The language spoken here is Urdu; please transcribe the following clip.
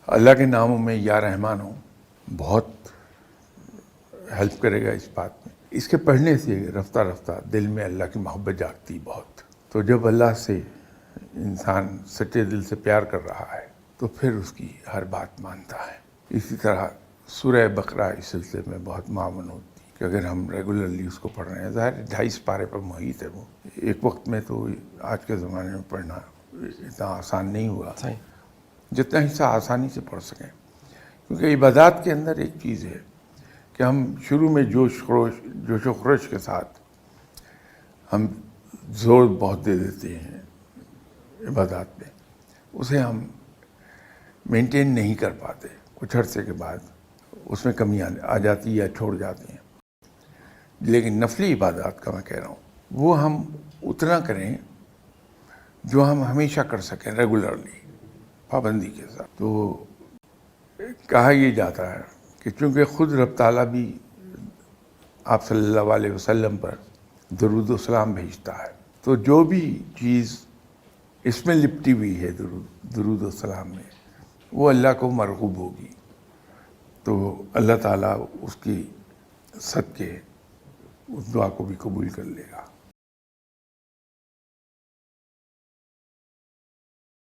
اللہ کے ناموں میں یا رحمان ہو بہت ہیلپ کرے گا اس بات میں. اس کے پڑھنے سے رفتہ رفتہ دل میں اللہ کی محبت جاگتی بہت. تو جب اللہ سے انسان سچے دل سے پیار کر رہا ہے تو پھر اس کی ہر بات مانتا ہے. اسی طرح سورہ بقرہ اس سلسلے میں بہت معاون ہوتی کہ اگر ہم ریگولرلی اس کو پڑھ رہے ہیں. ظاہر 250 پارے پر محیط ہے وہ. ایک وقت میں تو آج کے زمانے میں پڑھنا اتنا آسان نہیں ہوا جتنا حصہ آسانی سے پڑھ سکیں. کیونکہ عبادات کے اندر ایک چیز ہے کہ ہم شروع میں جوش و خروش کے ساتھ ہم زور بہت دے دیتے ہیں عبادات میں. اسے ہم مینٹین نہیں کر پاتے. کچھ عرصے کے بعد اس میں کمی آ جاتی یا چھوڑ جاتے ہیں. لیکن نفلی عبادات کا میں کہہ رہا ہوں وہ ہم اتنا کریں جو ہم ہمیشہ کر سکیں ریگولرلی پابندی کے ساتھ. تو کہا یہ جاتا ہے کہ چونکہ خود رب تعالیٰ بھی آپ صلی اللہ علیہ وسلم پر درود و سلام بھیجتا ہے تو جو بھی چیز اس میں لپٹی ہوئی ہے درود و سلام میں وہ اللہ کو مرغوب ہوگی. تو اللہ تعالیٰ اس کی صدقے اس دعا کو بھی قبول کر لے گا.